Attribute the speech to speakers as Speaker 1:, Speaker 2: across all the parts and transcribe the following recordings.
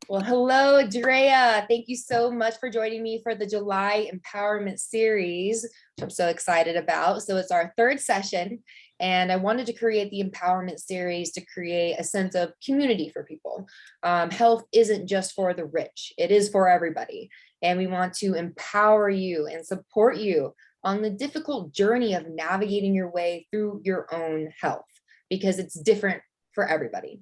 Speaker 1: Well, hello, Drea. Thank you so much for joining me for the July Empowerment Series, which I'm so excited about. So it's our third session, and I wanted to create the Empowerment Series to create a sense of community for people. Health isn't just for the rich, it is for everybody. And we want to empower you and support you on the difficult journey of navigating your way through your own health, because it's different for everybody.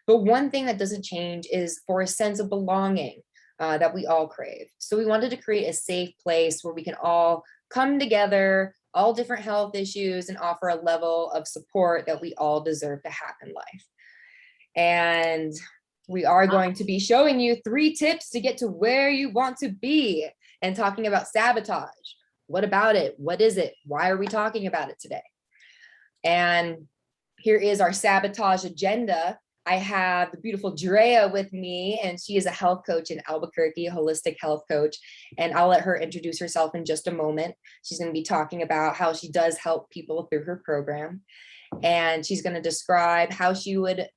Speaker 1: But one thing that doesn't change is for a sense of belonging that we all crave. So we wanted to create a safe place where we can all come together, all different health issues, and offer a level of support that we all deserve to have in life. And we are going to be showing you 3 tips to get to where you want to be and talking about sabotage. What about it? What is it? Why are we talking about it today? And here is our sabotage agenda. I have the beautiful Drea with me, and she is a health coach in Albuquerque, a holistic health coach. And I'll let her introduce herself in just a moment. She's going to be talking about how she does help people through her program. And she's going to describe how she would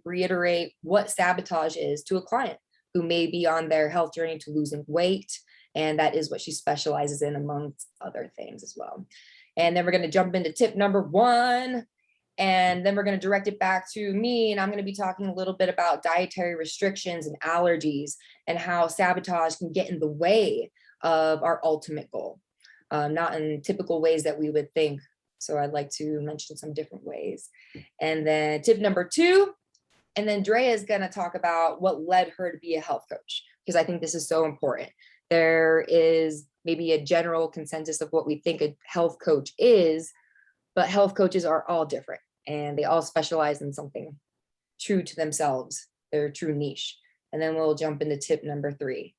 Speaker 1: reiterate what sabotage is to a client who may be on their health journey to losing weight. And that is what she specializes in, amongst other things as well. And then we're going to jump into tip number 1. And then we're going to direct it back to me. And I'm going to be talking a little bit about dietary restrictions and allergies and how sabotage can get in the way of our ultimate goal, not in typical ways that we would think. So I'd like to mention some different ways. And then tip number 2, and then Drea is going to talk about what led her to be a health coach, because I think this is so important. There is maybe a general consensus of what we think a health coach is, but health coaches are all different. And they all specialize in something true to themselves, their true niche. And then we'll jump into tip number 3.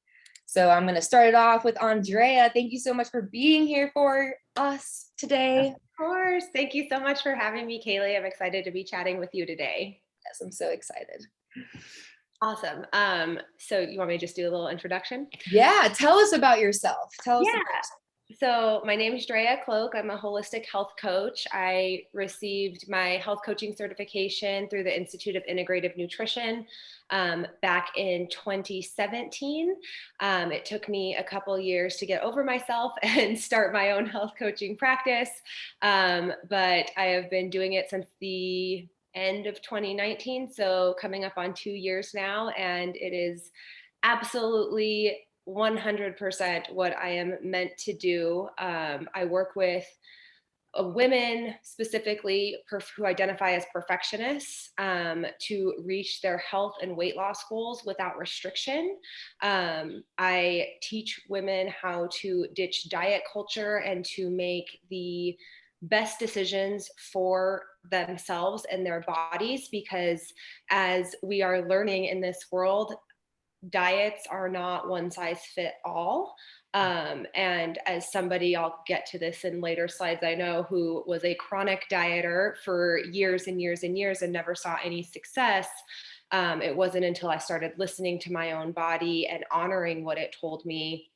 Speaker 1: So I'm going to start it off with Andrea. Thank you so much for being here for us today.
Speaker 2: Of course. Thank you so much for having me, Kaylee. I'm excited to be chatting with you today.
Speaker 1: Yes, I'm so excited.
Speaker 2: Awesome. So you want me to just do a little introduction?
Speaker 1: Yeah, tell us about yourself. Tell us about yourself.
Speaker 2: So my name is Drea Cloak. I'm a holistic health coach. I received my health coaching certification through the Institute of Integrative Nutrition back in 2017. It took me a couple years to get over myself and start my own health coaching practice. But I have been doing it since the end of 2019. So coming up on 2 years now, and it is absolutely 100% what I am meant to do. I work with women specifically who identify as perfectionists to reach their health and weight loss goals without restriction. I teach women how to ditch diet culture and to make the best decisions for themselves and their bodies, because as we are learning in this world, diets are not one size fit all. And as somebody, I'll get to this in later slides, I know, who was a chronic dieter for years and years and years and never saw any success. It wasn't until I started listening to my own body and honoring what it told me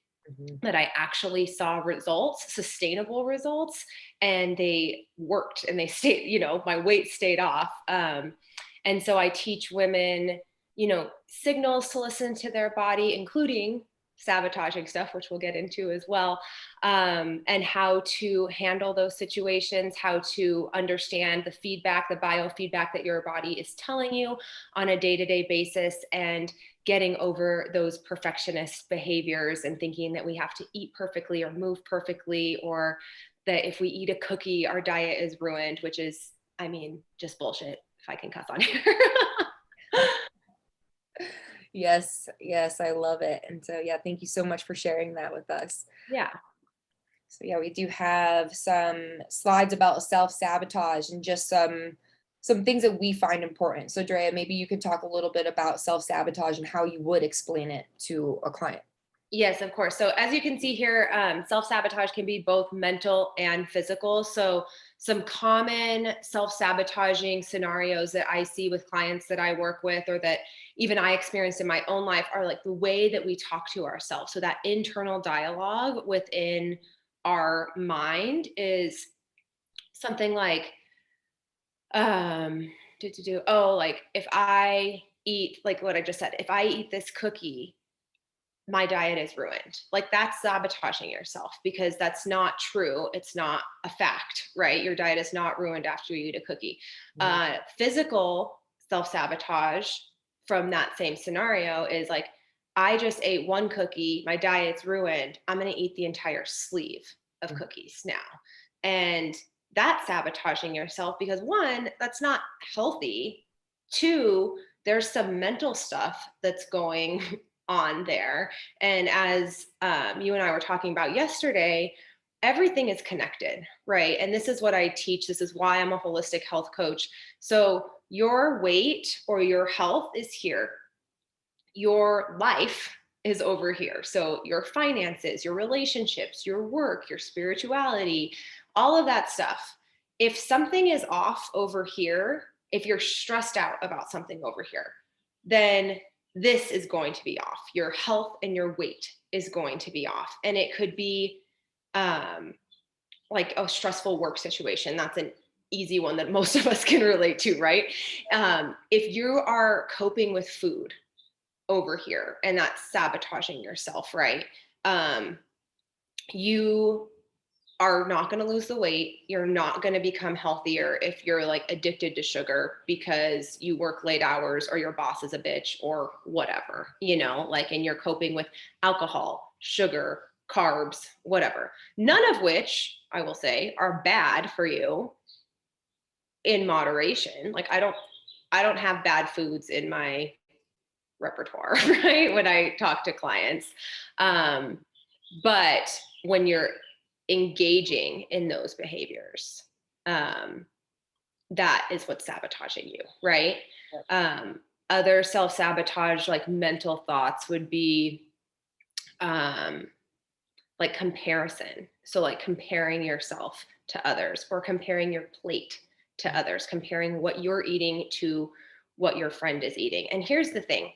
Speaker 2: that I actually saw results, sustainable results, and they worked and they stayed, my weight stayed off. And so I teach women signals to listen to their body, including sabotaging stuff, which we'll get into as well, and how to handle those situations, how to understand the feedback, the biofeedback that your body is telling you on a day-to-day basis, and getting over those perfectionist behaviors and thinking that we have to eat perfectly or move perfectly, or that if we eat a cookie, our diet is ruined, which is, just bullshit, if I can cuss on here.
Speaker 1: Yes, I love it. And so, thank you so much for sharing that with us.
Speaker 2: Yeah.
Speaker 1: So we do have some slides about self-sabotage and just some things that we find important. So Drea, maybe you could talk a little bit about self-sabotage and how you would explain it to a client.
Speaker 2: Yes, of course. So as you can see here, self-sabotage can be both mental and physical. So some common self-sabotaging scenarios that I see with clients that I work with, or that even I experienced in my own life, are like the way that we talk to ourselves. So that internal dialogue within our mind is something like, like if I eat like what I just said, if I eat this cookie, my diet is ruined. Like that's sabotaging yourself because that's not true. It's not a fact, right? Your diet is not ruined after you eat a cookie. Physical self-sabotage from that same scenario is like, I just ate one cookie, my diet's ruined. I'm going to eat the entire sleeve of cookies now. And that's sabotaging yourself because one, that's not healthy. Two, there's some mental stuff that's going on there. And as you and I were talking about yesterday, everything is connected, right? And this is what I teach. This is why I'm a holistic health coach. So your weight or your health is here. Your life is over here. So your finances, your relationships, your work, your spirituality, all of that stuff. If something is off over here, if you're stressed out about something over here, then this is going to be off. Your health and your weight is going to be off. And it could be like a stressful work situation. That's an easy one that most of us can relate to, right? If you are coping with food over here and that's sabotaging yourself, right? You are not going to lose the weight. You're not going to become healthier if you're like addicted to sugar because you work late hours or your boss is a bitch or whatever, you know, like, and you're coping with alcohol, sugar, carbs, whatever. None of which I will say are bad for you in moderation. Like I don't have bad foods in my repertoire, right? When I talk to clients. But when you're engaging in those behaviors, that is what's sabotaging you, right? Other self-sabotage, like mental thoughts would be like comparison. So like comparing yourself to others or comparing your plate to others, comparing what you're eating to what your friend is eating. And here's the thing.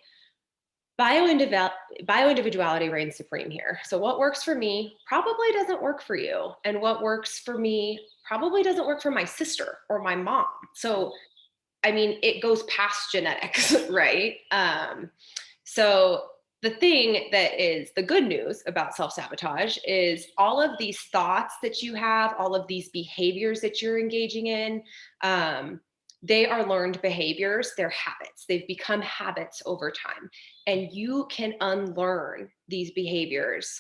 Speaker 2: Bioindividuality reigns supreme here. So what works for me probably doesn't work for you. And what works for me probably doesn't work for my sister or my mom. So, I mean, it goes past genetics, right? So the thing that is the good news about self-sabotage is all of these thoughts that you have, all of these behaviors that you're engaging in, they are learned behaviors, they're habits. They've become habits over time. And you can unlearn these behaviors.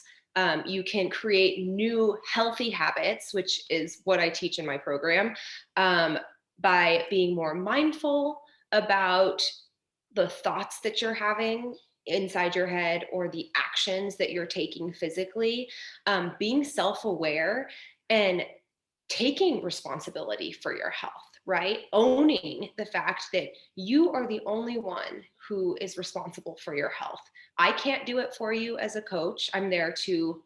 Speaker 2: You can create new healthy habits, which is what I teach in my program, by being more mindful about the thoughts that you're having inside your head or the actions that you're taking physically, being self-aware and taking responsibility for your health, right? Owning the fact that you are the only one who is responsible for your health. I can't do it for you as a coach. I'm there to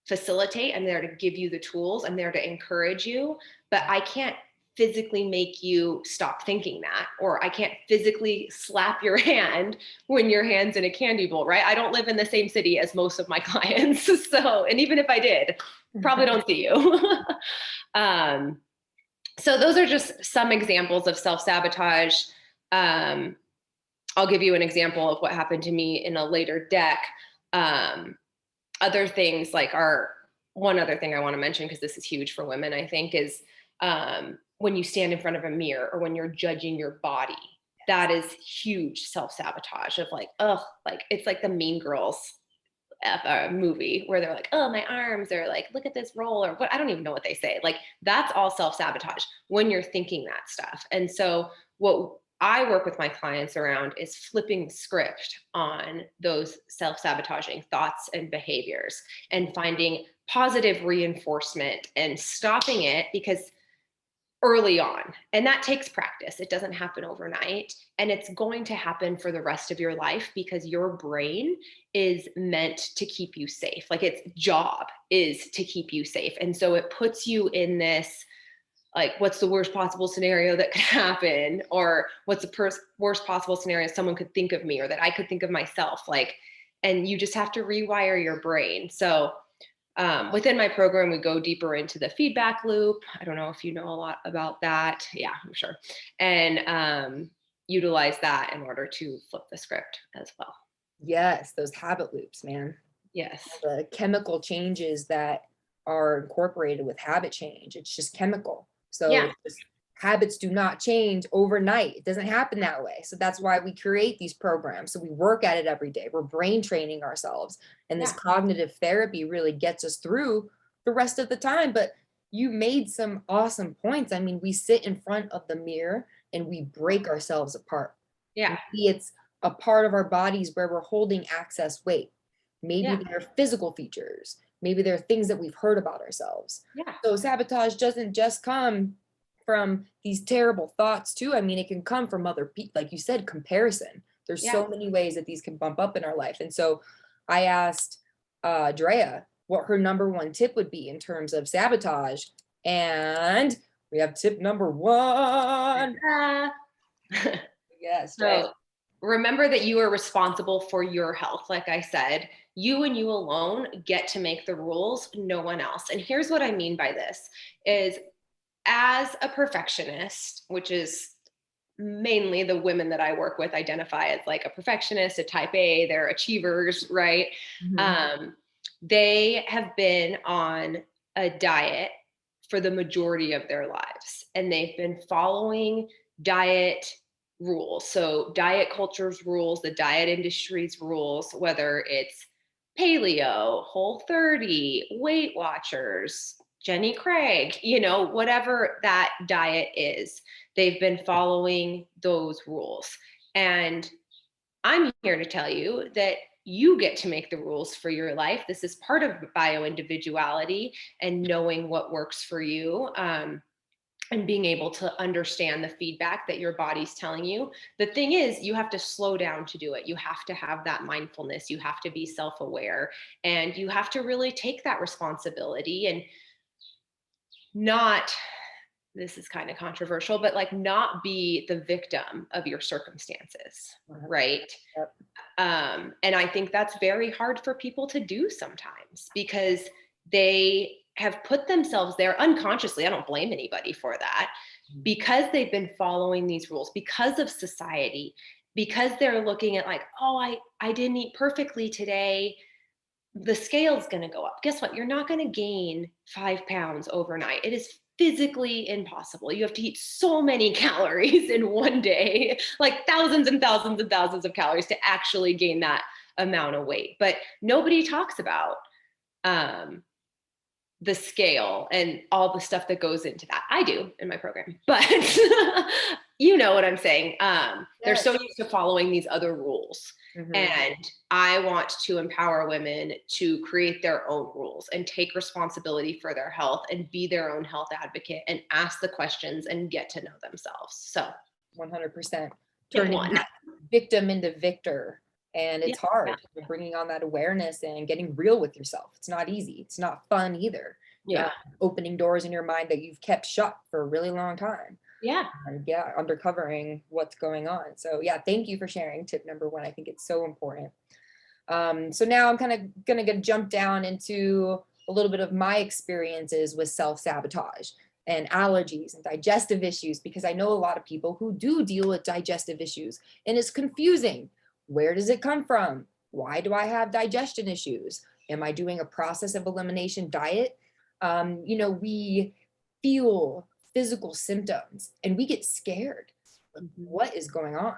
Speaker 2: facilitate. I'm there to give you the tools. I'm there to encourage you, but I can't physically make you stop thinking that, or I can't physically slap your hand when your hand's in a candy bowl, right? I don't live in the same city as most of my clients. So, and even if I did, probably don't see you. So those are just some examples of self-sabotage. I'll give you an example of what happened to me in a later deck. Other things like one other thing I want to mention, because this is huge for women, I think, is when you stand in front of a mirror or when you're judging your body, that is huge self-sabotage of like, oh, like it's like the Mean Girls movie where they're like, oh, my arms are like, look at this roll, or what, I don't even know what they say. Like that's all self-sabotage when you're thinking that stuff. And so what I work with my clients around is flipping the script on those self-sabotaging thoughts and behaviors and finding positive reinforcement and stopping it, because early on, and that takes practice. It doesn't happen overnight, and it's going to happen for the rest of your life because your brain is meant to keep you safe. Like its job is to keep you safe. And so it puts you in this, like, what's the worst possible scenario that could happen? Or what's the worst possible scenario someone could think of me or that I could think of myself? Like, and you just have to rewire your brain. So within my program, we go deeper into the feedback loop. I don't know if you know a lot about that. Yeah, I'm sure. And utilize that in order to flip the script as well.
Speaker 1: Yes, those habit loops, man.
Speaker 2: Yes.
Speaker 1: The chemical changes that are incorporated with habit change. It's just chemical. So just habits do not change overnight. It doesn't happen that way. So that's why we create these programs. So we work at it every day. We're brain training ourselves. And this cognitive therapy really gets us through the rest of the time. But you made some awesome points. I mean, we sit in front of the mirror and we break ourselves apart.
Speaker 2: Yeah.
Speaker 1: Maybe it's a part of our bodies where we're holding excess weight. Maybe they're physical features. Maybe they're things that we've heard about ourselves.
Speaker 2: Yeah.
Speaker 1: So sabotage doesn't just come from these terrible thoughts too. I mean, it can come from other people, like you said, comparison. There's so many ways that these can bump up in our life. And so I asked Drea what her number one tip would be in terms of sabotage. And we have tip number one. Yes, Drea.
Speaker 2: So remember that you are responsible for your health. Like I said, you and you alone get to make the rules, no one else. And here's what I mean by this is, as a perfectionist, which is mainly the women that I work with identify as like a perfectionist, a type A, they're achievers, right?
Speaker 1: Mm-hmm.
Speaker 2: They have been on a diet for the majority of their lives, and they've been following diet rules. So diet culture's rules, the diet industry's rules, whether it's paleo, Whole30, Weight Watchers, Jenny Craig, whatever that diet is, they've been following those rules. And I'm here to tell you that you get to make the rules for your life. This is part of bio-individuality and knowing what works for you. And being able to understand the feedback that your body's telling you. The thing is, you have to slow down to do it. You have to have that mindfulness. You have to be self-aware, and you have to really take that responsibility and not, this is kind of controversial, but like not be the victim of your circumstances, right?
Speaker 1: Yep.
Speaker 2: And I think that's very hard for people to do sometimes because they have put themselves there unconsciously. I don't blame anybody for that, because they've been following these rules, because of society, because they're looking at like, oh, I didn't eat perfectly today, the scale's going to go up. Guess what? You're not going to gain 5 pounds overnight. It is physically impossible. You have to eat so many calories in one day, like thousands and thousands and thousands of calories to actually gain that amount of weight. But nobody talks about the scale and all the stuff that goes into that. I do in my program, but you know what I'm saying? They're so used to following these other rules. Mm-hmm. And I want to empower women to create their own rules and take responsibility for their health and be their own health advocate and ask the questions and get to know themselves. So
Speaker 1: 100% turning that victim into victor. And it's hard. You're bringing on that awareness and getting real with yourself. It's not easy. It's not fun either. Opening doors in your mind that you've kept shut for a really long time. Uncovering what's going on. So thank you for sharing tip number one. I think it's so important. So now I'm kind of gonna jump down into a little bit of my experiences with self-sabotage and allergies and digestive issues, because I know a lot of people who do deal with digestive issues, and it's confusing. Where does it come from? Why do I have digestion issues? Am I doing a process of elimination diet? We feel physical symptoms and we get scared. What is going on?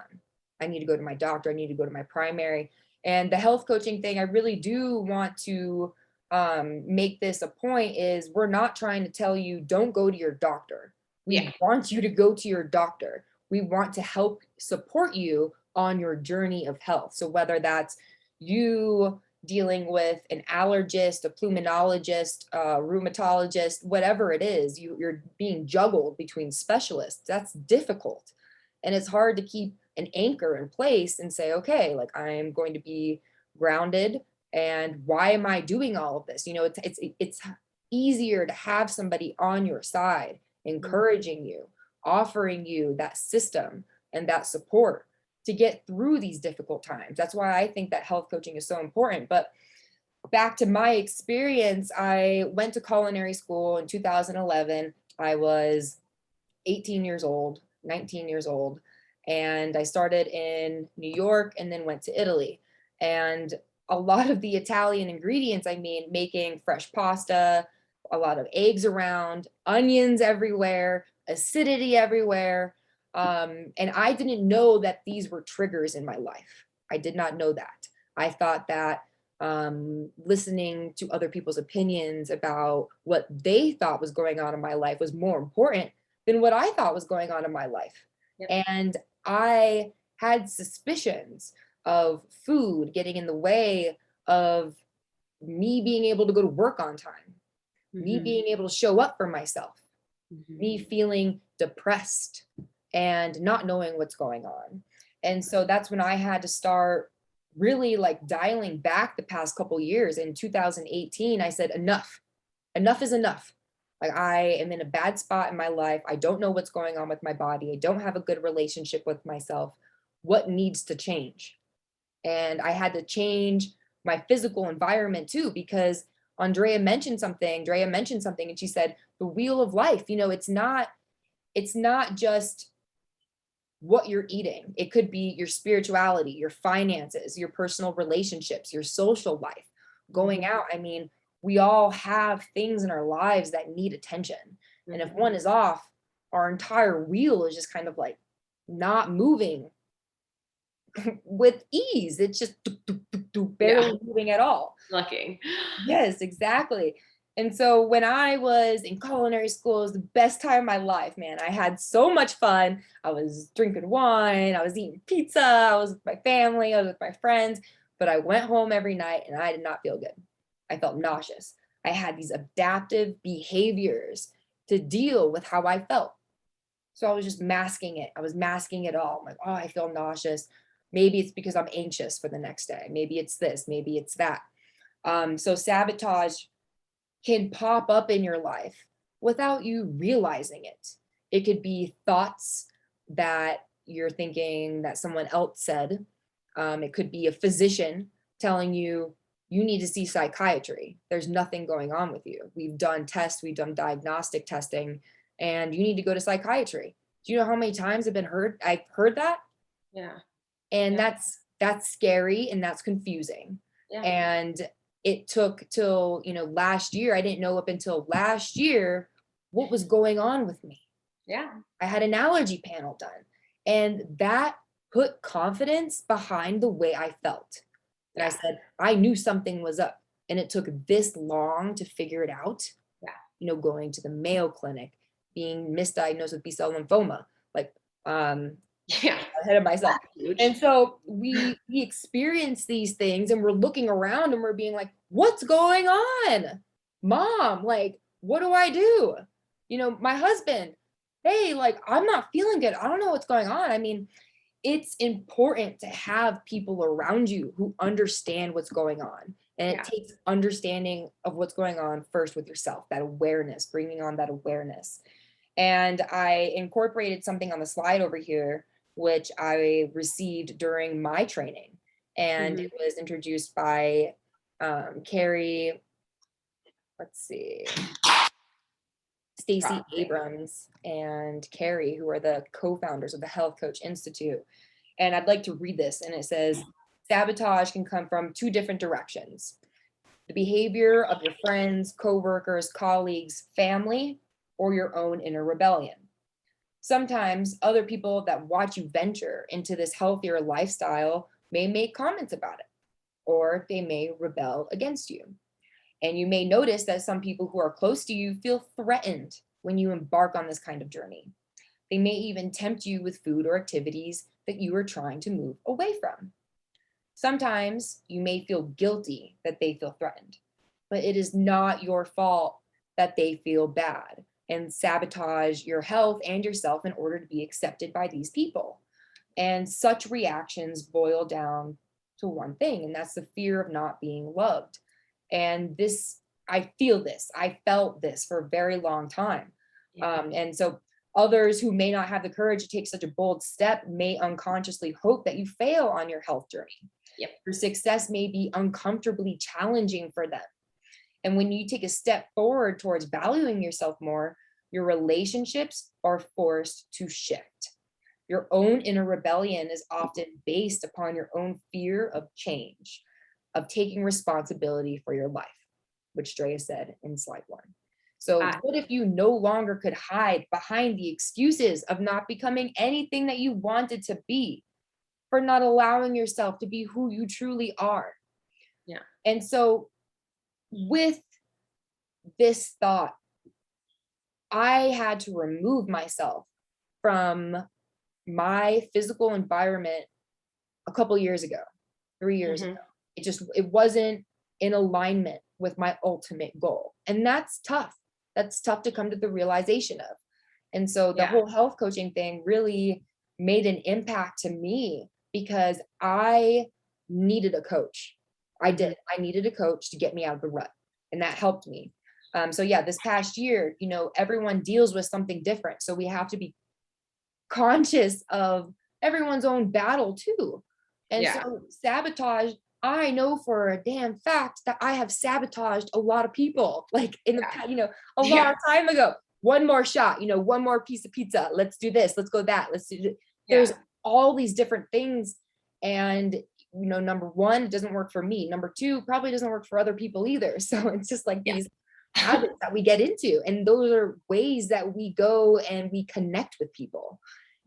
Speaker 1: I need to go to my doctor. I need to go to my primary. And the health coaching thing, I really do want to make this a point, is we're not trying to tell you don't go to your doctor. We want you to go to your doctor. We want to help support you on your journey of health. So whether that's you dealing with an allergist, a pulmonologist, rheumatologist, whatever it is, you're being juggled between specialists. That's difficult. And it's hard to keep an anchor in place and say, okay, like I'm going to be grounded. And why am I doing all of this? It's easier to have somebody on your side, encouraging you, offering you that system and that support to get through these difficult times. That's why I think that health coaching is so important. But back to my experience, I went to culinary school in 2011. I was 18 years old, 19 years old. And I started in New York and then went to Italy. And a lot of the Italian ingredients, I mean, making fresh pasta, a lot of eggs around, onions everywhere, acidity everywhere. And I didn't know that these were triggers in my life. I did not know that. I thought that listening to other people's opinions about what they thought was going on in my life was more important than what I thought was going on in my life.
Speaker 2: Yep.
Speaker 1: And I had suspicions of food getting in the way of me being able to go to work on time, me being able to show up for myself, me feeling depressed and not knowing what's going on. And so that's when I had to start really like dialing back the past couple years. In 2018, I said, enough is enough. Like, I am in a bad spot in my life. I don't know what's going on with my body. I don't have a good relationship with myself. What needs to change? And I had to change my physical environment too, because Drea mentioned something, and she said, the wheel of life, it's not just what you're eating. It could be your spirituality, your finances, your personal relationships, your social life, going out. I mean, we all have things in our lives that need attention. And if one is off, our entire wheel is just kind of like not moving with ease. It's just barely moving at all.
Speaker 2: Lucky.
Speaker 1: Yes, exactly. And so when I was in culinary school, it was the best time of my life, man. I had so much fun. I was drinking wine, I was eating pizza, I was with my family, I was with my friends, but I went home every night and I did not feel good. I felt nauseous. I had these adaptive behaviors to deal with how I felt. So I was just masking it. I was masking it all. I'm like, oh, I feel nauseous. Maybe it's because I'm anxious for the next day. Maybe it's this, maybe it's that. So sabotage can pop up in your life without you realizing it. It could be thoughts that you're thinking that someone else said. It could be a physician telling you, you need to see psychiatry. There's nothing going on with you. We've done tests, we've done diagnostic testing, and you need to go to psychiatry. Do you know how many times I've heard that?
Speaker 2: Yeah.
Speaker 1: And that's scary and that's confusing.
Speaker 2: Yeah.
Speaker 1: And it took till, last year. I didn't know up until last year what was going on with me.
Speaker 2: Yeah.
Speaker 1: I had an allergy panel done, and that put confidence behind the way I felt. And I said, I knew something was up, and it took this long to figure it out.
Speaker 2: Yeah.
Speaker 1: Going to the Mayo Clinic, being misdiagnosed with B-cell lymphoma, like, ahead of myself. And so we experience these things and we're looking around and we're being like, what's going on? Mom, like, what do I do? My husband, hey, like, I'm not feeling good. I don't know what's going on. I mean, it's important to have people around you who understand what's going on. And it takes understanding of what's going on first with yourself, that awareness, bringing on that awareness. And I incorporated something on the slide over here, which I received during my training. And it was introduced by Carrie, Stacey Abrams and Carrie, who are the co-founders of the Health Coach Institute. And I'd like to read this. And it says, sabotage can come from two different directions: the behavior of your friends, coworkers, colleagues, family, or your own inner rebellion. Sometimes other people that watch you venture into this healthier lifestyle may make comments about it, or they may rebel against you. And you may notice that some people who are close to you feel threatened when you embark on this kind of journey. They may even tempt you with food or activities that you are trying to move away from. Sometimes you may feel guilty that they feel threatened, but it is not your fault that they feel bad and sabotage your health and yourself in order to be accepted by these people. And such reactions boil down to one thing, and that's the fear of not being loved. And I felt this for a very long time. And so others who may not have the courage to take such a bold step may unconsciously hope that you fail on your health journey. Your success may be uncomfortably challenging for them. And when you take a step forward towards valuing yourself more, your relationships are forced to shift. Your own inner rebellion is often based upon your own fear of change, of taking responsibility for your life, which Drea said in slide 1. So what if you no longer could hide behind the excuses of not becoming anything that you wanted to be, for not allowing yourself to be who you truly are?
Speaker 2: Yeah.
Speaker 1: And so with this thought, I had to remove myself from my physical environment a couple years ago, 3 years ago. It wasn't in alignment with my ultimate goal. And that's tough. That's tough to come to the realization of. And so the whole health coaching thing really made an impact to me, because I needed a coach. I did. I needed a coach to get me out of the rut. And that helped me. So yeah, this past year, you know, everyone deals with something different. So we have to be conscious of everyone's own battle too. And so sabotage, I know for a damn fact that I have sabotaged a lot of people, like in the past, you know, a long time ago. One more shot, you know, one more piece of pizza. Let's do this. Let's go that. Let's do this. There's all these different things. And, you know, number one, it doesn't work for me. Number two, probably doesn't work for other people either. So it's just like these habits that we get into. And those are ways that we go and we connect with people.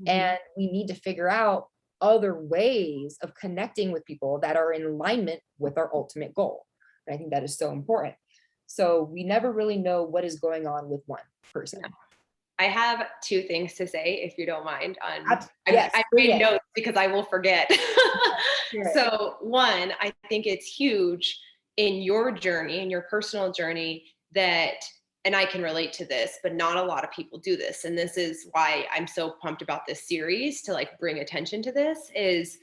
Speaker 1: And we need to figure out other ways of connecting with people that are in alignment with our ultimate goal. And I think that is so important. So we never really know what is going on with one person.
Speaker 2: I have 2 things to say, if you don't mind.
Speaker 1: Yes,
Speaker 2: I made notes because I will forget.
Speaker 1: Sure.
Speaker 2: So 1, I think it's huge in your journey, in your personal journey, that, and I can relate to this, but not a lot of people do this. And this is why I'm so pumped about this series, to like bring attention to this, is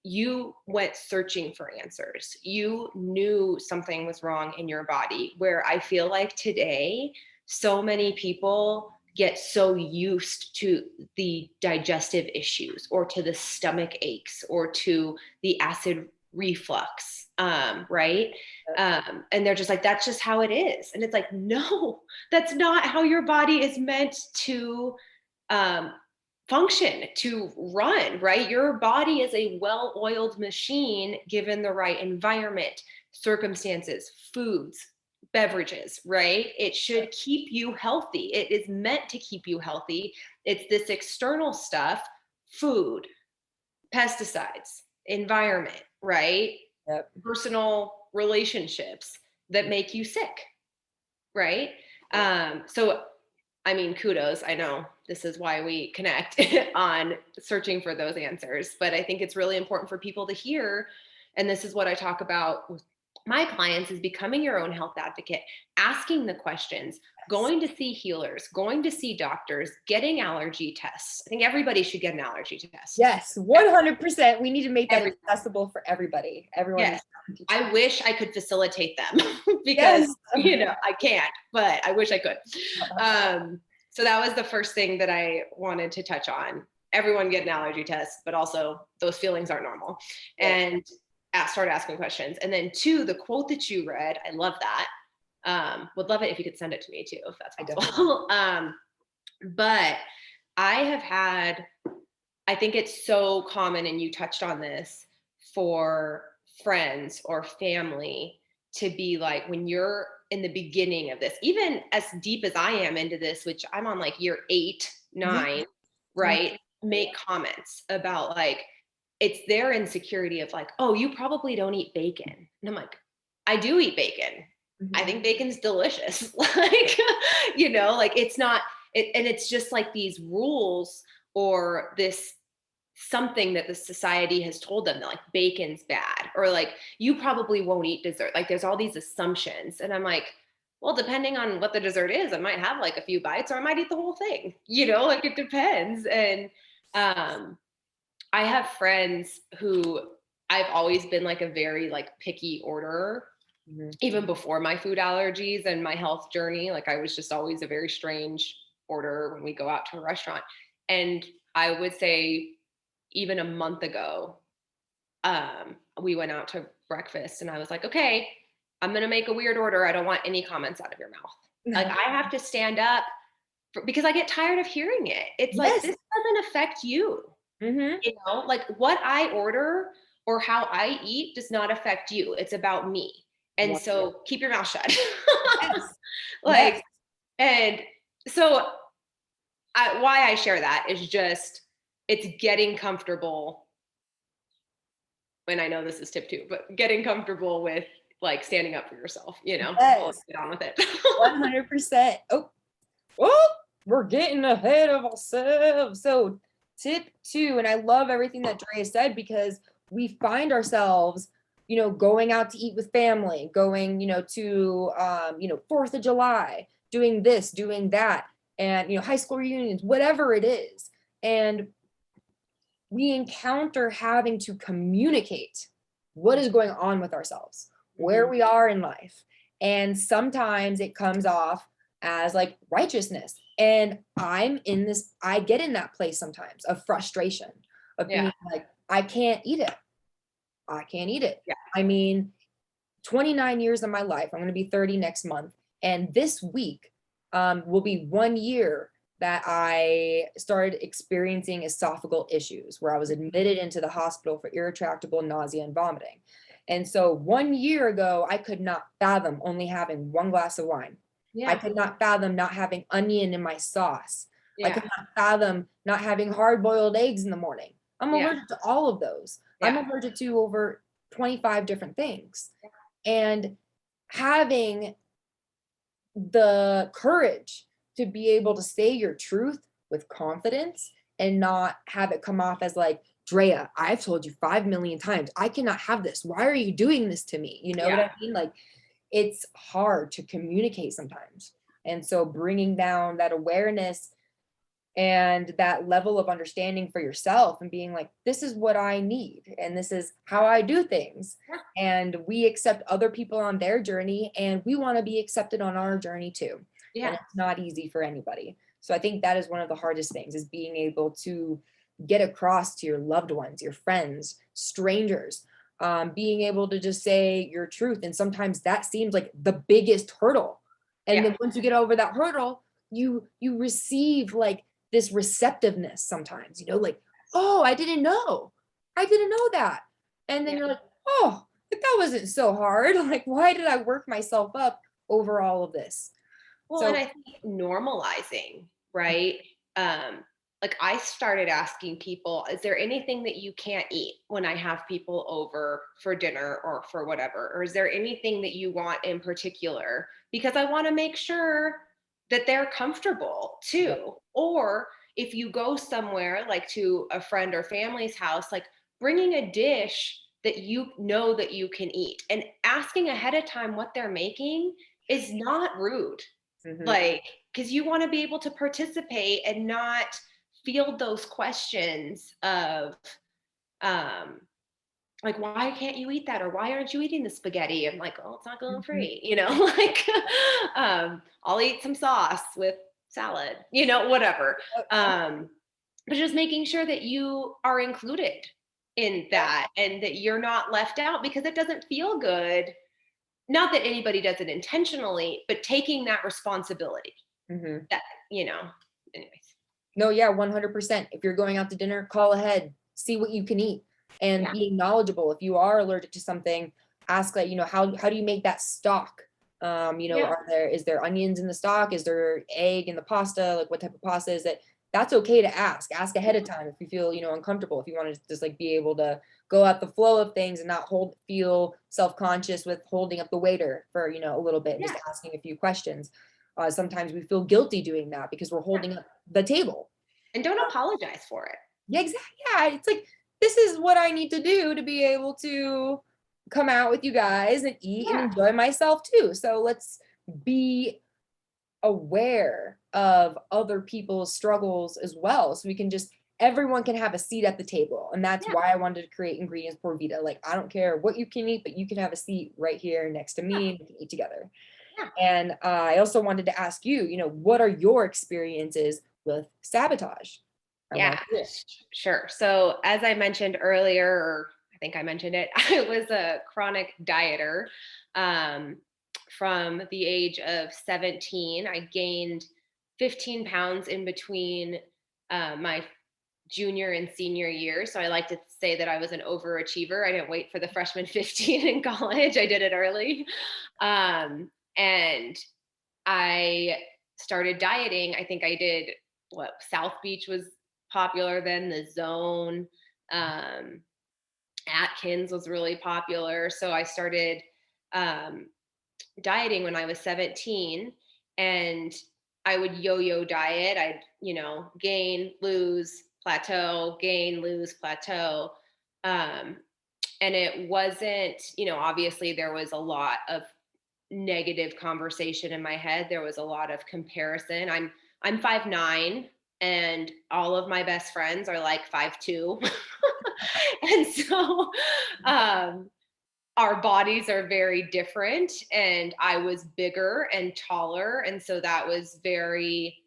Speaker 2: you went searching for answers. You knew something was wrong in your body, where I feel like today, so many people get so used to the digestive issues, or to the stomach aches, or to the acid reflux, right? And they're just like, that's just how it is. And it's like, no, that's not how your body is meant to function, to run, right? Your body is a well-oiled machine given the right environment, circumstances, foods, beverages, right? It should keep you healthy. It is meant to keep you healthy. It's this external stuff, food, pesticides, environment, right? Personal relationships that make you sick, right? So, I mean, kudos. I know this is why we connect on searching for those answers, but I think it's really important for people to hear. And this is what I talk about with my clients, is becoming your own health advocate, asking the questions, going to see healers, going to see doctors, getting allergy tests. I think everybody should get an allergy test.
Speaker 1: Yes, 100%. We need to make that accessible for everybody. Everyone.
Speaker 2: Yes. I wish I could facilitate them because, you know, I can't, but I wish I could. So that was the first thing that I wanted to touch on. Everyone get an allergy test, but also those feelings aren't normal. And start asking questions. And then 2, the quote that you read, I love that. Would love it if you could send it to me too, if that's possible. But I have had, I think it's so common, and you touched on this, for friends or family to be like, when you're in the beginning of this, even as deep as I am into this, which I'm on like year 8, 9, right? Make comments about like, it's their insecurity of like, oh, you probably don't eat bacon. And I'm like, I do eat bacon. I think bacon's delicious. Like, you know, like it's not, and it's just like these rules, or this something that the society has told them, that like bacon's bad, or like you probably won't eat dessert. Like there's all these assumptions. And I'm like, well, depending on what the dessert is, I might have like a few bites, or I might eat the whole thing, you know, like it depends. And I have friends who, I've always been like a very like picky orderer, even before my food allergies and my health journey. Like I was just always a very strange orderer when we go out to a restaurant. And I would say even a month ago, we went out to breakfast and I was like, okay, I'm going to make a weird order. I don't want any comments out of your mouth. Like I have to stand up because I get tired of hearing it. It's like, this doesn't affect you.
Speaker 1: Mm-hmm.
Speaker 2: You know, like what I order or how I eat does not affect you. It's about me. And so keep your mouth shut.
Speaker 1: Yes. Yes.
Speaker 2: Like, and so why I share that is just it's getting comfortable. And I know this is tip 2, but getting comfortable with like standing up for yourself, you know,
Speaker 1: Yes.
Speaker 2: get on with it.
Speaker 1: 100%. Oh, we're getting ahead of ourselves. So tip 2, and I love everything that Drea said, because we find ourselves, going out to eat with family, going, to, 4th of July, doing this, doing that, and, high school reunions, whatever it is. And we encounter having to communicate what is going on with ourselves, where we are in life. And sometimes it comes off as like righteousness. And I get in that place sometimes of frustration, of being like, I can't eat it. I can't eat it.
Speaker 2: Yeah.
Speaker 1: I mean, 29 years of my life, I'm going to be 30 next month. And this week will be 1 year that I started experiencing esophageal issues, where I was admitted into the hospital for irretractable nausea and vomiting. And so 1 year ago, I could not fathom only having 1 glass of wine.
Speaker 2: Yeah.
Speaker 1: I could not fathom not having onion in my sauce.
Speaker 2: Yeah.
Speaker 1: I could not fathom not having hard-boiled eggs in the morning. I'm allergic to all of those. I'm allergic to over 25 different things. And having the courage to be able to say your truth with confidence and not have it come off as like, Drea, I've told you 5 million times, I cannot have this. Why are you doing this to me? You know what I mean? Like, it's hard to communicate sometimes. And so bringing down that awareness and that level of understanding for yourself and being like, this is what I need and this is how I do things. And we accept other people on their journey, and we want to be accepted on our journey too. And it's not easy for anybody. So I think that is one of the hardest things, is being able to get across to your loved ones, your friends, strangers, being able to just say your truth. And sometimes that seems like the biggest hurdle. And then once you get over that hurdle, you receive like this receptiveness sometimes, like, oh, I didn't know that. And then you're like, oh, that wasn't so hard. Like, why did I work myself up over all of this?
Speaker 2: Well,
Speaker 1: So,
Speaker 2: and I think normalizing, right? Like I started asking people, is there anything that you can't eat when I have people over for dinner or for whatever? Or is there anything that you want in particular? Because I want to make sure that they're comfortable too. Or if you go somewhere like to a friend or family's house, like bringing a dish that you know that you can eat and asking ahead of time what they're making is not rude. Like, because you want to be able to participate and not field those questions of, like, why can't you eat that? Or why aren't you eating the spaghetti? I'm like, oh, it's not gluten free, like, I'll eat some sauce with salad, whatever. But just making sure that you are included in that and that you're not left out, because it doesn't feel good. Not that anybody does it intentionally, but taking that responsibility. That, anyways.
Speaker 1: No, yeah, 100%. If you're going out to dinner, call ahead, see what you can eat, and being knowledgeable. If you are allergic to something, ask like, how do you make that stock? Is there onions in the stock? Is there egg in the pasta? Like, what type of pasta is it? That's okay to ask ahead of time if you feel, uncomfortable, if you want to just like be able to go out the flow of things and not feel self-conscious with holding up the waiter for, a little bit, just asking a few questions. Sometimes we feel guilty doing that because we're holding up the table.
Speaker 2: And don't apologize for it.
Speaker 1: Yeah, exactly. Yeah, it's like, this is what I need to do to be able to come out with you guys and eat and enjoy myself too. So let's be aware of other people's struggles as well. So we can everyone can have a seat at the table. And that's why I wanted to create Ingredients Por Vida. Like, I don't care what you can eat, but you can have a seat right here next to me and we can eat together. And I also wanted to ask you, what are your experiences with Sabotage?
Speaker 2: Sure. So as I mentioned earlier, or I think I mentioned it, I was a chronic dieter. From the age of 17, I gained 15 pounds in between my junior and senior year. So I like to say that I was an overachiever. I didn't wait for the freshman 15 in college. I did it early. And I started dieting. I think I did South Beach was popular then, the Zone. Atkins was really popular. So I started um, dieting when I was 17, and I would yo-yo diet. I'd, gain, lose, plateau, gain, lose, plateau. Um, and it wasn't, obviously there was a lot of negative conversation in my head. There was a lot of comparison. I'm 5'9", and all of my best friends are like 5'2". And so our bodies are very different, and I was bigger and taller, and so that was very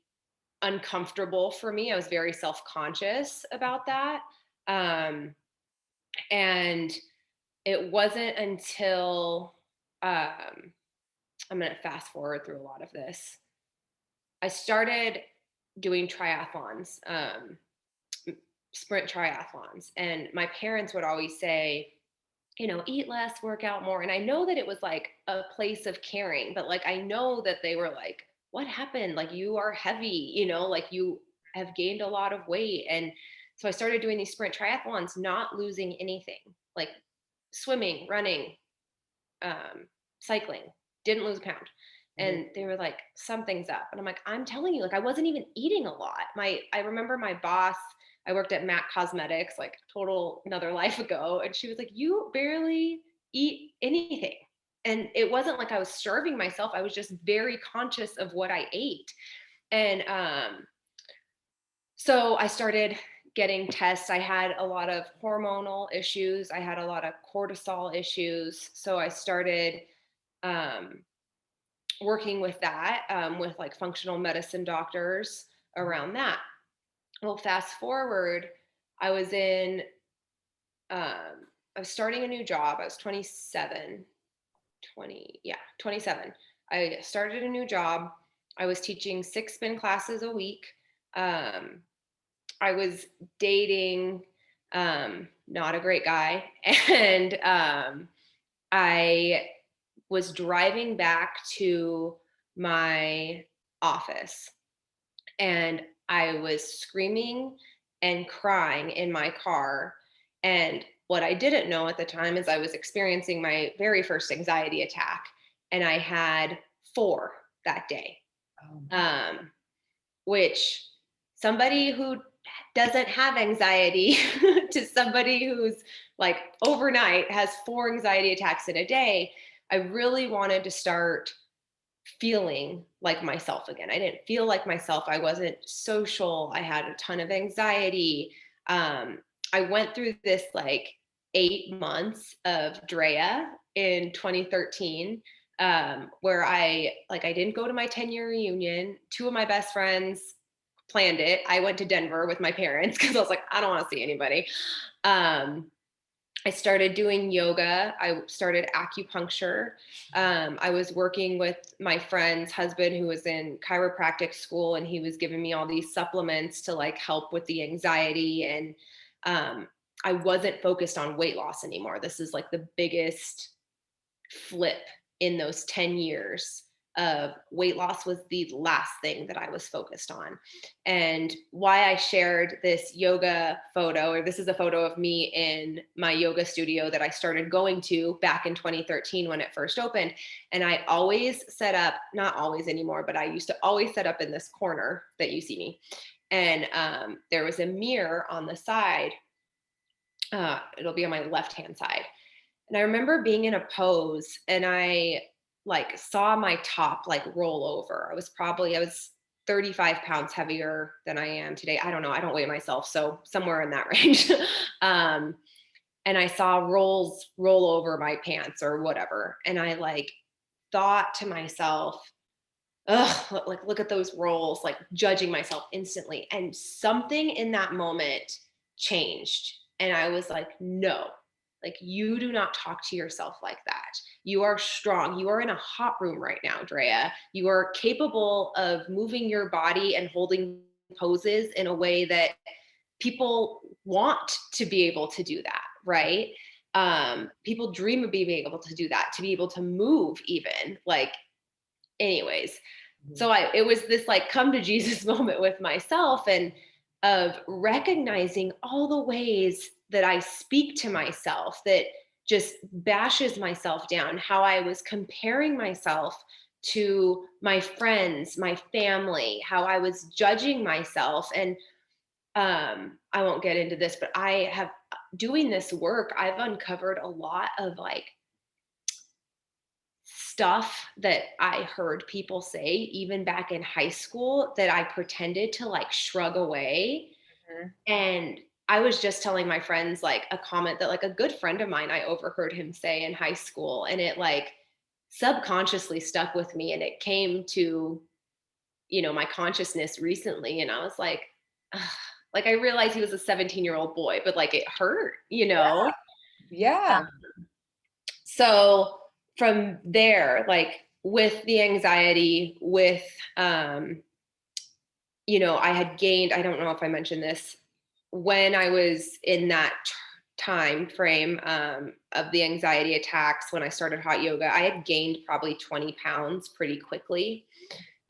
Speaker 2: uncomfortable for me. I was very self-conscious about that. And it wasn't until I'm going to fast forward through a lot of this. I started doing triathlons, sprint triathlons, and my parents would always say, eat less, work out more. And I know that it was like a place of caring, but like, I know that they were like, what happened? Like, you are heavy, like you have gained a lot of weight. And so I started doing these sprint triathlons, not losing anything, like swimming, running, cycling, didn't lose a pound. And they were like, something's up. And I'm like, I'm telling you, like, I wasn't even eating a lot. I remember my boss, I worked at MAC Cosmetics, like total another life ago. And she was like, you barely eat anything. And it wasn't like I was starving myself. I was just very conscious of what I ate. And so I started getting tests. I had a lot of hormonal issues. I had a lot of cortisol issues. So I started working with that, with like functional medicine doctors around that. Well, fast forward, I was in, I was starting a new job. I was 27, 27. I started a new job. I was teaching 6 spin classes a week. I was dating, not a great guy. And I was driving back to my office, and I was screaming and crying in my car. And what I didn't know at the time is I was experiencing my very first anxiety attack, and I had 4 that day. Which, somebody who doesn't have anxiety to somebody who's like overnight has 4 anxiety attacks in a day, I really wanted to start feeling like myself again. I didn't feel like myself. I wasn't social. I had a ton of anxiety. I went through this like 8 months of Drea in 2013, where I didn't go to my 10-year reunion. 2 of my best friends planned it. I went to Denver with my parents because I was like, I don't want to see anybody. I started doing yoga. I started acupuncture. I was working with my friend's husband who was in chiropractic school, and he was giving me all these supplements to like help with the anxiety. And I wasn't focused on weight loss anymore. This is like the biggest flip in those 10 years of weight loss. Was the last thing that I was focused on. And why I shared this yoga photo, or this is a photo of me in my yoga studio that I started going to back in 2013 when it first opened. And I always set up, not always anymore, but I used to always set up in this corner that you see me. And there was a mirror on the side. It'll be on my left-hand side. And I remember being in a pose, and I like saw my top like roll over. I was 35 pounds heavier than I am today. I don't know. I don't weigh myself. So somewhere in that range. And I saw rolls roll over my pants or whatever. And I like thought to myself, ugh, like, look at those rolls, like judging myself instantly. And something in that moment changed. And I was like, no, like, you do not talk to yourself like that. You are strong. You are in a hot room right now, Drea. You are capable of moving your body and holding poses in a way that people want to be able to do that, right? People dream of being able to do that, to be able to move even, like, anyways. So it was this like come to Jesus moment with myself, and of recognizing all the ways that I speak to myself that just bashes myself down, how I was comparing myself to my friends, my family, how I was judging myself. And I won't get into this, but I have, doing this work, I've uncovered a lot of like stuff that I heard people say even back in high school that I pretended to like shrug away.
Speaker 1: Mhm.
Speaker 2: And I was just telling my friends like a comment that like a good friend of mine, I overheard him say in high school, and it like subconsciously stuck with me, and it came to, you know, my consciousness recently. And I was like, ugh, like I realized he was a 17-year-old boy, but like it hurt, you know?
Speaker 1: Yeah.
Speaker 2: So from there, like with the anxiety, with, you know, I had gained, I don't know if I mentioned this, when I was in that time frame of the anxiety attacks, when I started hot yoga, I had gained probably 20 pounds pretty quickly.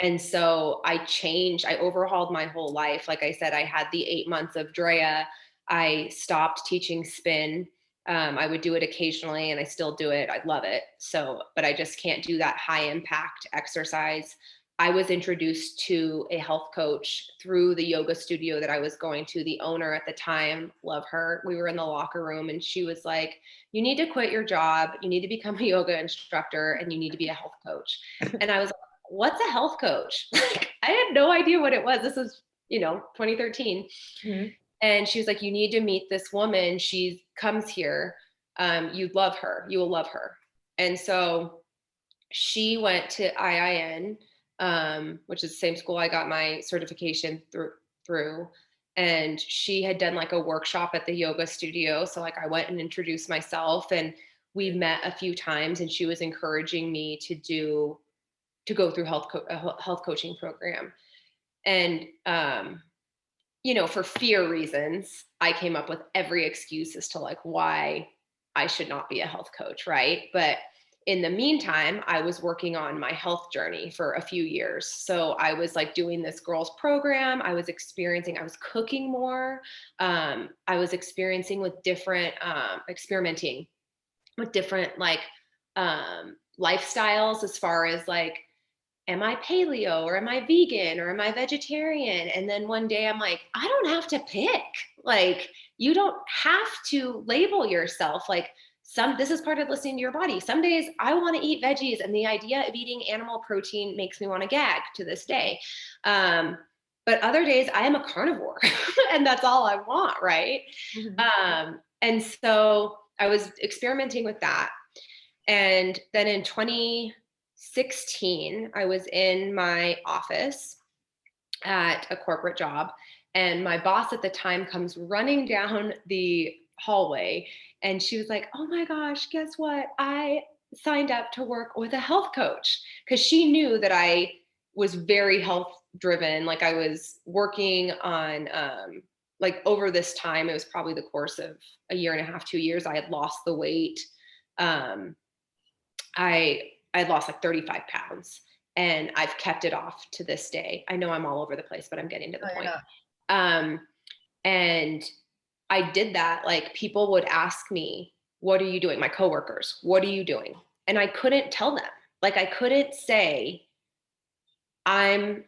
Speaker 2: And so I changed, I overhauled my whole life. Like I said, I had the 8 months of Drea. I stopped teaching spin. I would do it occasionally and I still do it. I love it. So, but I just can't do that high impact exercise. I was introduced to a health coach through the yoga studio that I was going to. The owner at the time, love her. We were in the locker room and she was like, "You need to quit your job. You need to become a yoga instructor and you need to be a health coach." And I was like, "What's a health coach?" Like, I had no idea what it was. This was, you know, 2013.
Speaker 1: Mhm.
Speaker 2: And she was like, "You need to meet this woman. She comes here. You'd love her. You will love her." And so she went to IIN, which is the same school I got my certification through. And she had done like a workshop at the yoga studio. So like I went and introduced myself, and we met a few times, and she was encouraging me to go through a health coaching program. And you know, for fear reasons, I came up with every excuse as to like why I should not be a health coach, right? But in the meantime, I was working on my health journey for a few years. So I was like doing this girls program. I was cooking more. I was experiencing with different, experimenting with different like lifestyles, as far as like, am I paleo or am I vegan or am I vegetarian? And then one day I'm like, I don't have to pick. Like, you don't have to label yourself. Like, this is part of listening to your body. Some days I want to eat veggies, and the idea of eating animal protein makes me want to gag to this day. But other days I am a carnivore and that's all I want. Right.
Speaker 1: Mhm.
Speaker 2: And so I was experimenting with that. And then in 2016, I was in my office at a corporate job, and my boss at the time comes running down the hallway, and she was like, "Oh my gosh, guess what? I signed up to work with a health coach," because she knew that I was very health driven. Like I was working on, like over this time, it was probably the course of a year and a half, 2 years, I had lost the weight. Um, I lost like 35 pounds, and I've kept it off to this day. I know I'm all over the place, but I'm getting to the
Speaker 1: No, you're
Speaker 2: point.
Speaker 1: not.
Speaker 2: Um, and I did that. Like people would ask me, "What are you doing?" My coworkers, "What are you doing?" And I couldn't tell them. Like I couldn't say I'm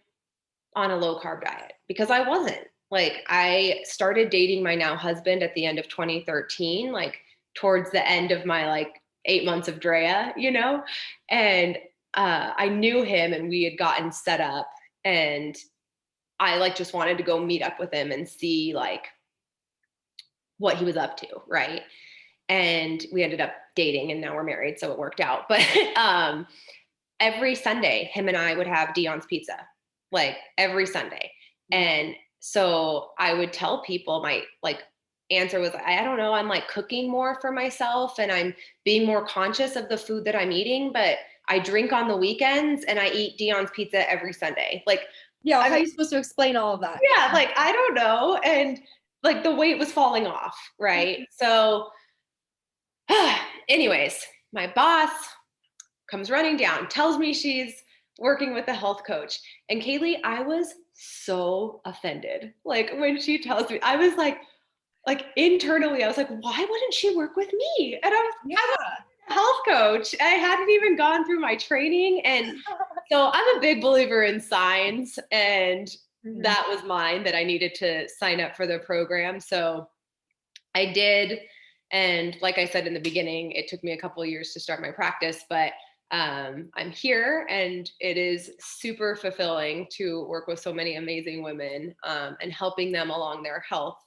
Speaker 2: on a low carb diet, because I wasn't. Like I started dating my now husband at the end of 2013, like towards the end of my like 8 months of Drea, you know? And I knew him and we had gotten set up, and I like just wanted to go meet up with him and see like what he was up to, right? And we ended up dating and now we're married, so it worked out. But every Sunday, him and I would have Dion's pizza, like every Sunday. And so I would tell people, my like answer was, I don't know, I'm like cooking more for myself and I'm being more conscious of the food that I'm eating, but I drink on the weekends and I eat Dion's pizza every Sunday. Like,
Speaker 1: Yeah,
Speaker 2: I
Speaker 1: how are
Speaker 2: mean,
Speaker 1: you supposed to explain all of that?
Speaker 2: yeah, like I don't know. And like the weight was falling off, right? So anyways, my boss comes running down, tells me she's working with a health coach. And Kaylee, I was so offended. Like when she tells me, I was like internally, I was like, why wouldn't she work with me? And I was
Speaker 1: Yeah.
Speaker 2: a health coach. I hadn't even gone through my training. And so I'm a big believer in signs, and
Speaker 1: Mhm.
Speaker 2: that was mine, that I needed to sign up for the program. So I did. And like I said in the beginning, it took me a couple of years to start my practice, but I'm here, and it is super fulfilling to work with so many amazing women, and helping them along their health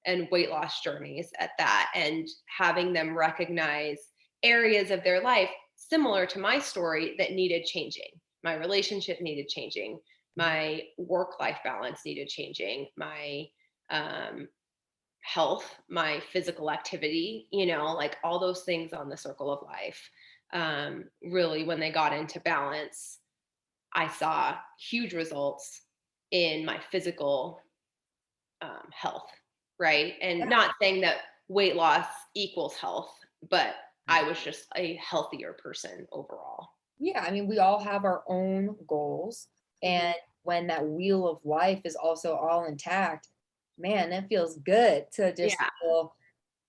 Speaker 2: and weight loss journeys at that, and having them recognize areas of their life similar to my story that needed changing. My relationship needed changing. My work-life balance needed changing. My um, health, my physical activity, like all those things on the circle of life. Really, when they got into balance, I saw huge results in my physical health, right? And
Speaker 1: Yeah.
Speaker 2: not saying that weight loss equals health, but I was just a healthier person overall.
Speaker 1: Yeah, I mean, we all have our own goals.
Speaker 2: Mhm.
Speaker 1: And when that wheel of life is also all intact, man, it feels good to just
Speaker 2: Yeah.
Speaker 1: feel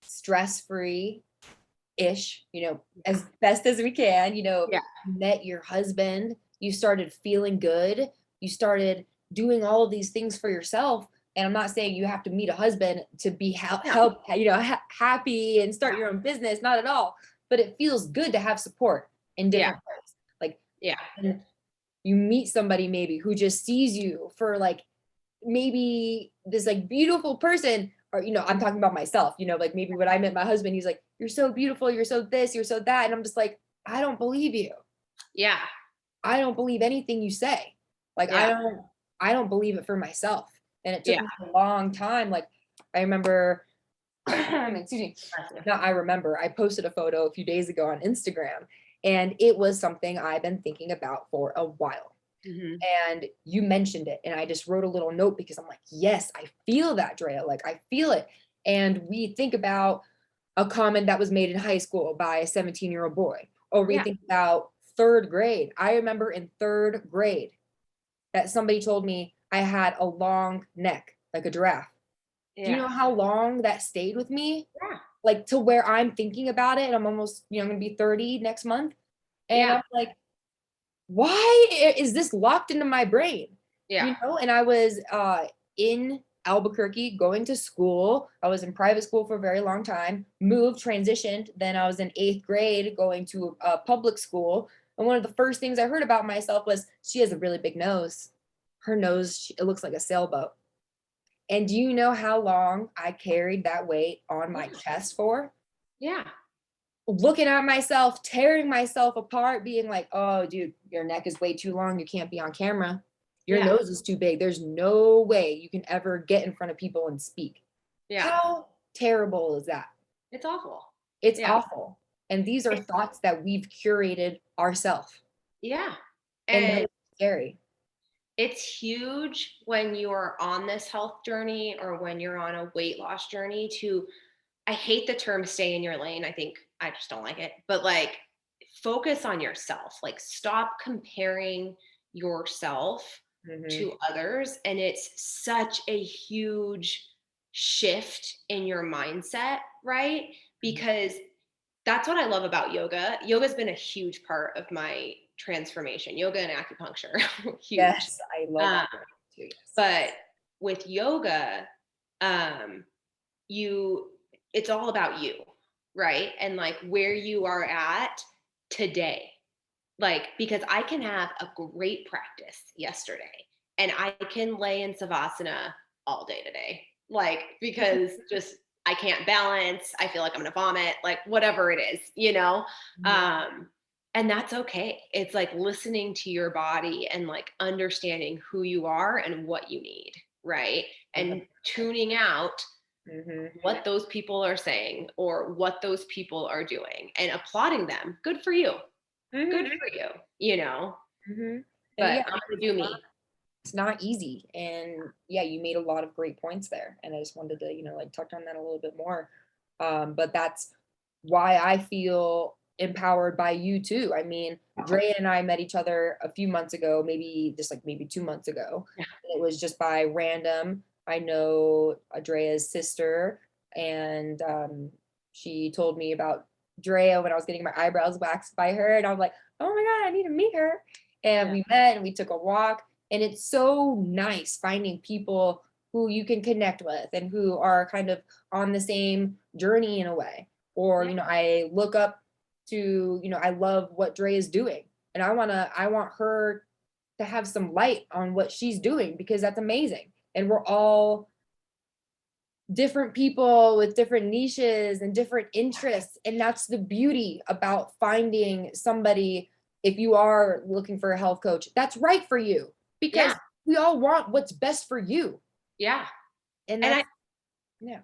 Speaker 1: stress-free ish, as best as we can.
Speaker 2: Yeah.
Speaker 1: You met your husband, you started feeling good, you started doing all of these things for yourself. And I'm not saying you have to meet a husband to be
Speaker 2: No.
Speaker 1: happy and start your own business, not at all. But it feels good to have support in
Speaker 2: Yeah.
Speaker 1: different ways. Like,
Speaker 2: Yeah.
Speaker 1: and you meet somebody maybe who just sees you for like maybe this like beautiful person, or I'm talking about myself, like maybe when I met my husband, he's like, you're so beautiful, you're so this, you're so that, and I'm just like, I don't believe you.
Speaker 2: Yeah.
Speaker 1: I don't believe anything you say. Like,
Speaker 2: Yeah.
Speaker 1: I don't believe it for myself. And it took
Speaker 2: Yeah.
Speaker 1: me a long time. Like, I remember excuse me, not I remember, I posted a photo a few days ago on Instagram, and it was something I've been thinking about for a while.
Speaker 2: Hmm.
Speaker 1: And you mentioned it, and I just wrote a little note because I'm like, yes, I feel that, Drea. Like, I feel it. And we think about a comment that was made in high school by a 17-year-old boy, or we
Speaker 2: Yeah.
Speaker 1: think about third grade. I remember in third grade that somebody told me I had a long neck, like a giraffe. Do you
Speaker 2: Yeah.
Speaker 1: know how long that stayed with me?
Speaker 2: Yeah.
Speaker 1: Like, to where I'm thinking about it, and I'm almost, I'm gonna be 30 next month. And
Speaker 2: Yeah.
Speaker 1: I'm like, why is this locked into my brain?
Speaker 2: Yeah.
Speaker 1: And I was in Albuquerque going to school. I was in private school for a very long time, moved, transitioned. Then I was in eighth grade going to a public school. And one of the first things I heard about myself was, she has a really big nose. Her nose, it looks like a sailboat. And do you know how long I carried that weight on my chest for?
Speaker 2: Yeah.
Speaker 1: Looking at myself, tearing myself apart, being like, oh, dude, your neck is way too long. You can't be on camera. Your
Speaker 2: Yeah.
Speaker 1: nose is too big. There's no way you can ever get in front of people and speak.
Speaker 2: Yeah.
Speaker 1: How terrible is that?
Speaker 2: It's awful.
Speaker 1: It's
Speaker 2: Yeah.
Speaker 1: awful. And these are thoughts that we've curated ourselves.
Speaker 2: Yeah.
Speaker 1: And that
Speaker 2: And
Speaker 1: is scary.
Speaker 2: it's huge when you're on this health journey, or when you're on a weight loss journey, to, I hate the term stay in your lane. I think I just don't like it. But like, focus on yourself. Like, stop comparing yourself
Speaker 1: Mhm.
Speaker 2: to others. And it's such a huge shift in your mindset, right? Because that's what I love about yoga. Yoga's been a huge part of my transformation. Yoga and acupuncture, huge.
Speaker 1: Yes, I love
Speaker 2: Um,
Speaker 1: acupuncture too. Yes.
Speaker 2: but with yoga, um, you it's all about you, right? And like where you are at today. Like, because I can have a great practice yesterday, and I can lay in savasana all day today. Like, because just I can't balance, I feel like I'm gonna vomit, like whatever it is,
Speaker 1: Mhm.
Speaker 2: Um, and that's okay. It's like listening to your body and like understanding who you are and what you need, right? And tuning out
Speaker 1: Mhm.
Speaker 2: what those people are saying or what those people are doing and applauding them. Good for you. Good
Speaker 1: Mhm.
Speaker 2: for you,
Speaker 1: Mhm. And
Speaker 2: but
Speaker 1: yeah,
Speaker 2: I'm gonna do me.
Speaker 1: it's not easy. And yeah, you made a lot of great points there. And I just wanted to, like touch on that a little bit more. But that's why I feel empowered by you too. I mean, Drea and I met each other a few months ago, maybe 2 months ago.
Speaker 2: Yeah.
Speaker 1: It was just by random. I know Drea's sister, and she told me about Drea when I was getting my eyebrows waxed by her, and I was like, oh my God, I need to meet her. And
Speaker 2: Yeah.
Speaker 1: we met and we took a walk, and it's so nice finding people who you can connect with and who are kind of on the same journey in a way. Or,
Speaker 2: Yeah.
Speaker 1: I look up to, I love what Dre is doing, and I want her to have some light on what she's doing, because that's amazing. And we're all different people with different niches and different interests. And that's the beauty about finding somebody, if you are looking for a health coach, that's right for you, because
Speaker 2: Yeah.
Speaker 1: we all want what's best for you.
Speaker 2: Yeah.
Speaker 1: And
Speaker 2: And
Speaker 1: that's, yeah.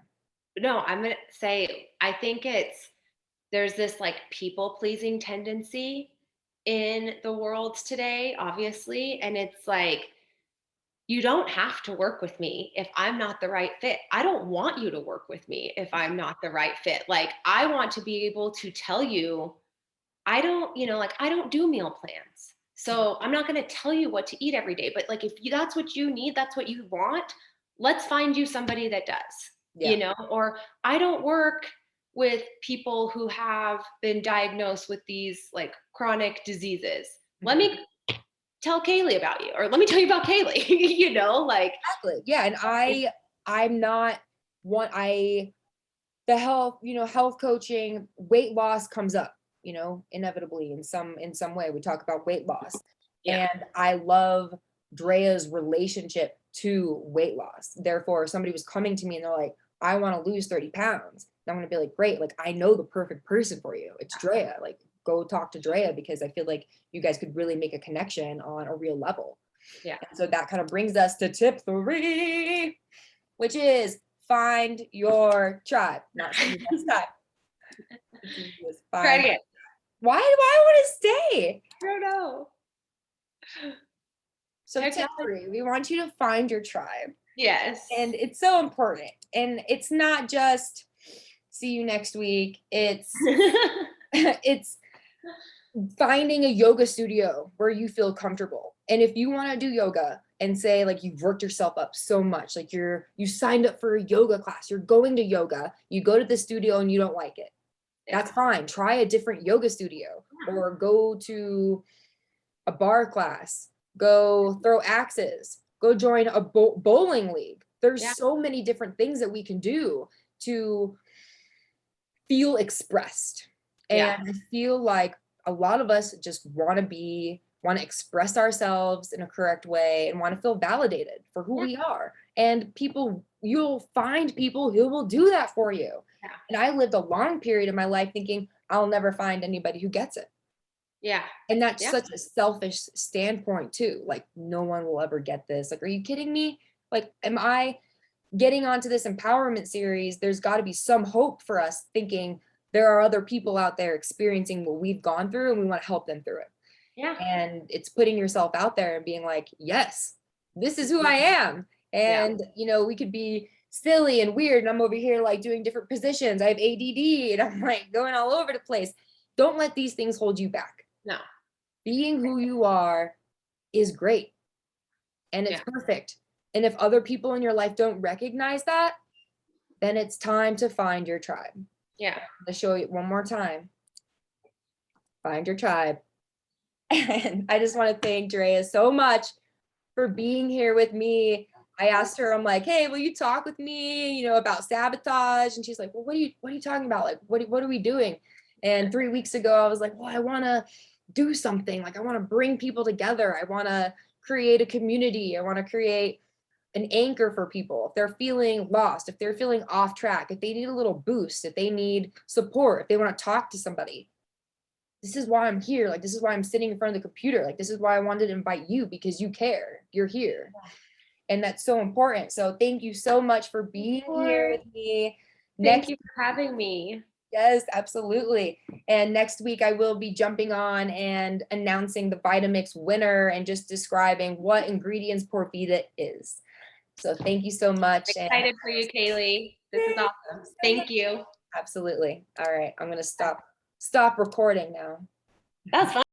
Speaker 2: no, I'm going to say, I think there's this like people pleasing tendency in the world today, obviously. And it's like, you don't have to work with me if I'm not the right fit. I don't want you to work with me if I'm not the right fit. Like, I want to be able to tell you, I don't, like, I don't do meal plans. So I'm not going to tell you what to eat every day. But like, if that's what you need, that's what you want, let's find you somebody that does,
Speaker 1: Yeah.
Speaker 2: or I don't work with people who have been diagnosed with these like chronic diseases. Let
Speaker 1: Mhm.
Speaker 2: me tell Kaylee about you, or let me tell you about Kaylee, like.
Speaker 1: Exactly. Yeah. And I'm not one, the health coaching, weight loss comes up, inevitably in some way. We talk about weight loss.
Speaker 2: Yeah.
Speaker 1: And I love Drea's relationship to weight loss. Therefore, if somebody was coming to me and they're like, I want to lose 30 pounds, I'm going to be like, great, like I know the perfect person for you. It's Drea. Like, go talk to Drea, because I feel like you guys could really make a connection on a real level.
Speaker 2: Yeah.
Speaker 1: And so that kind of brings us to tip 3, which is find your tribe. Not somebody else's tribe.
Speaker 2: Try it again.
Speaker 1: Why do I want to stay?
Speaker 2: I don't know.
Speaker 1: So
Speaker 2: Heck
Speaker 1: tip
Speaker 2: no.
Speaker 1: 3, we want you to find your tribe.
Speaker 2: Yes.
Speaker 1: And it's so important. And it's not just see you next week. It's it's finding a yoga studio where you feel comfortable. And if you want to do yoga and say like you've worked yourself up so much, like you signed up for a yoga class, you're going to yoga, you go to the studio and you don't like it. That's fine. Try a different yoga studio, or go to a bar class, go throw axes, go join a bowling league. There's so many different things that we can do to feel expressed. And I feel like a lot of us just want to express ourselves in a correct way and want to feel validated for who we are. And you'll find people who will do that for you.
Speaker 2: Yeah.
Speaker 1: And I lived a long period of my life thinking I'll never find anybody who gets it.
Speaker 2: Yeah.
Speaker 1: And that's such a selfish standpoint too. Like, no one will ever get this. Like, are you kidding me? Like, am I getting onto this empowerment series? There's got to be some hope for us, thinking there are other people out there experiencing what we've gone through and we want to help them through it.
Speaker 2: Yeah.
Speaker 1: And it's putting yourself out there and being like, yes, this is who I am. And, we could be silly and weird. And I'm over here like doing different positions. I have ADD and I'm like going all over the place. Don't let these things hold you back.
Speaker 2: No.
Speaker 1: Being who you are is great. And it's perfect. And if other people in your life don't recognize that, then it's time to find your tribe.
Speaker 2: Yeah.
Speaker 1: I'll show you one more time. Find your tribe. And I just want to thank Drea so much for being here with me. I asked her, I'm like, hey, will you talk with me, about Sabotage? And she's like, well, what are you talking about? Like, what are we doing? And 3 weeks ago, I was like, well, I want to do something. Like, I want to bring people together. I want to create a community. I want to create an anchor for people. If they're feeling lost, if they're feeling off track, if they need a little boost, if they need support, if they want to talk to somebody. This is why I'm here. Like, this is why I'm sitting in front of the computer. Like, this is why I wanted to invite you, because you care. You're here. And that's so important. So thank you so much for being here with me.
Speaker 2: Thank you for having me.
Speaker 1: Yes, absolutely. And next week I will be jumping on and announcing the Vitamix winner and just describing what Ingredients Por Vida is. So thank you so much. And
Speaker 2: Excited for you, Kaylee. This is awesome. Thank you.
Speaker 1: absolutely. All right, I'm gonna stop recording now.
Speaker 2: That was fun.